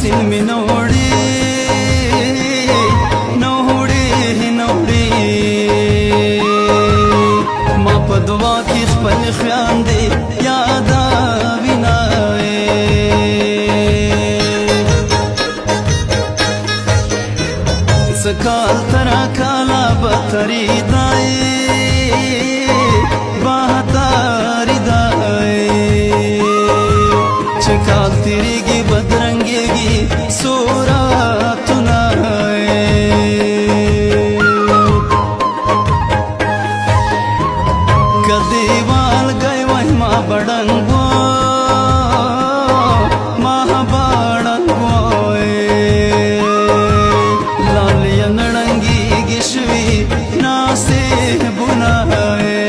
حسین می نوړي ما په دعا کې خپل خیاندې یادا وینای سکال ترا کالا بتری دای بہتاری دای چکال تیریږي بدرنګيږي صورتونه دیوال گئی وای ما بڑنگو ما بڑنگو لالی نڑنگی گشوی ناسی بنائے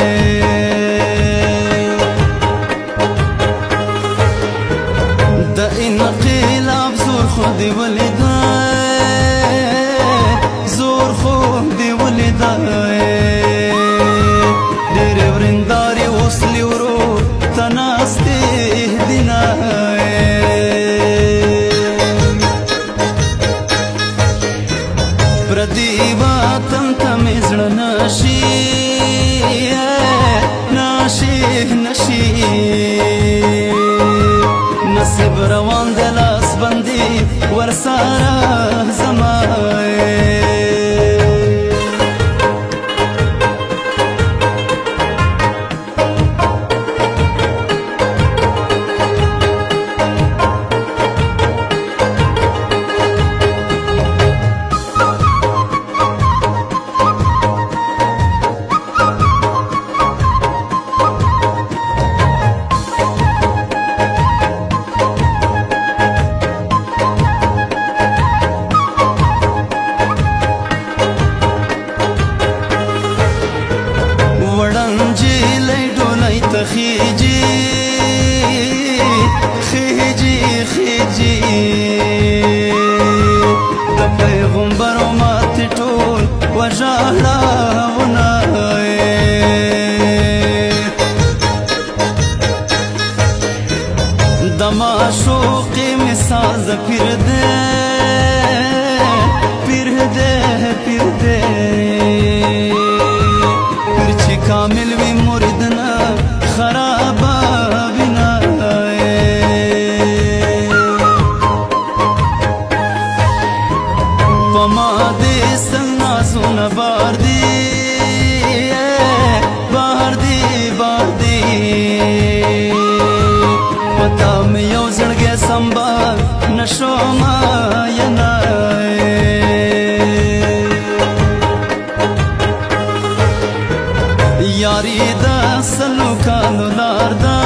دا انقلاب زور خودی ولیدائے زور خودی ولیدائے ډېر ورنداري اوسلي ورو تناسته دینای پردی وطن ته مې زړه نشي نشي نشي نصیب روان د لاس بندي ورسره زمای خیجی خیجی خیجی د پیغمبر امت ټول وژاړه ونای د معشوق مثال ز پیر دې پیر دې پیر دې پیر چې کامل وي مرید نه خراب بنائے پما دے سنا سونا بار دی بار دی بار دی پتا میں یو زړګي سنبال نشو ما ینائے یاری دا سلو کالو لار دا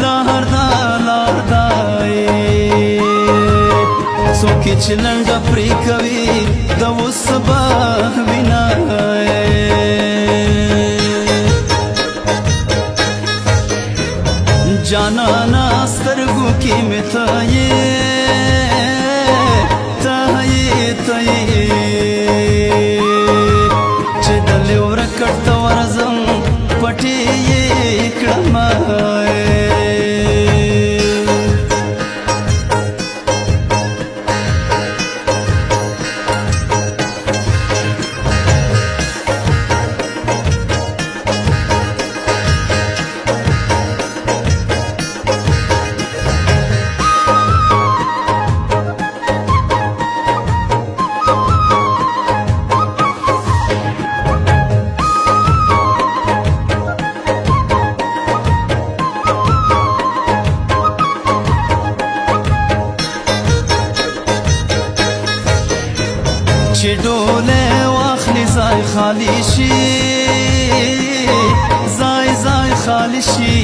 لار دا لار دا څوک چې لنډه پرې کوي د اوس به وینای جانانا سترګو کې مې ته یې ته یې ته یې چې دلې ورکړ ته ورځم پټې یې کړم چې ډوله واخلي ځای خالی شي ځای ځای خالی شي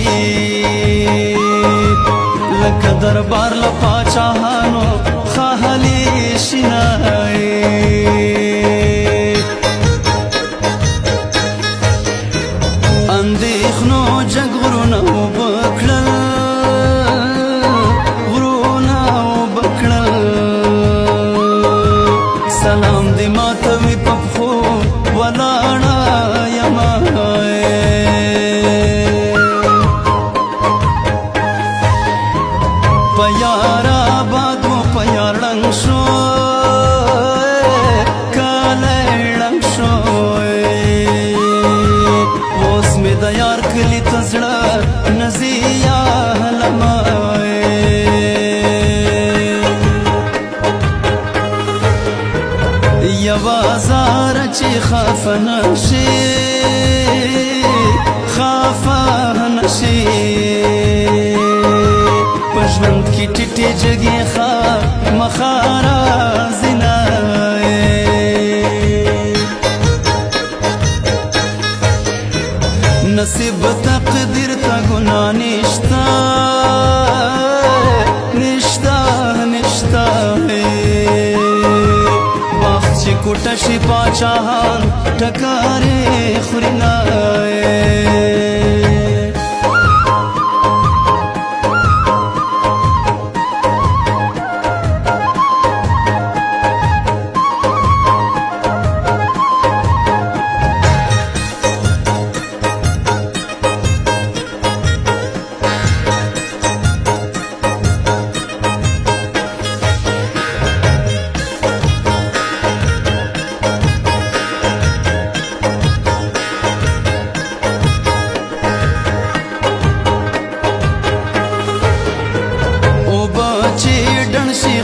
لکه دربار له پاچاهانو خالی شي اندېښنو جګ غرونه اوبه کړل غرونه اوبه کړل سلام دې ماته وي په پښو ولاړه یمه په یاره یار کلی تزړه نزیا لمای یوازار چې خفه نشي په ژوند کې ټیټې جګې مخاره زینای نصیب تقدیر ته ګناه نشته وخت چې کوټه شي پاچاهان ټکارې خوري نای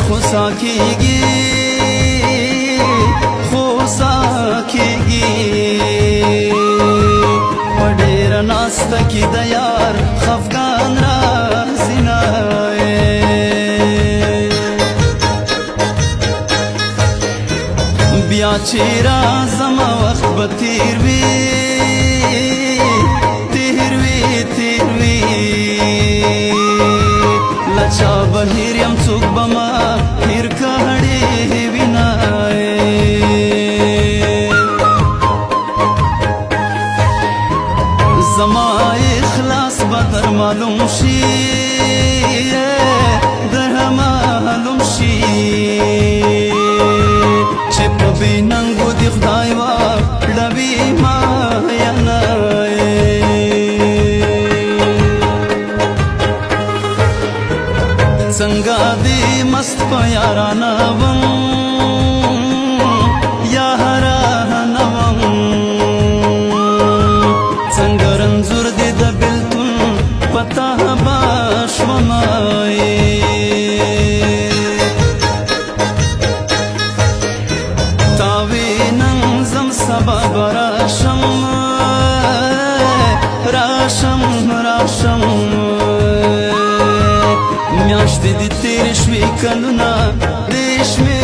خوسا کېږي په ډېره ناسته کې د یار خفګان راځي نای بیا چې راځم وخت به تیر وي لچا به هیر یم څوک به ما هیر کړې وي نای زما اخلاص به در معلوم شي در معلوم شي چې په بې ننګو دې خدای واړوي ما یا نای څنګه دې مست په یارانه وم یارانه وم څنګه رنځور دې د بېلتون پتا به شومای تا وې نن زم سبا به راشم میاشتې دې تېرې شوې کلونه دې شمېر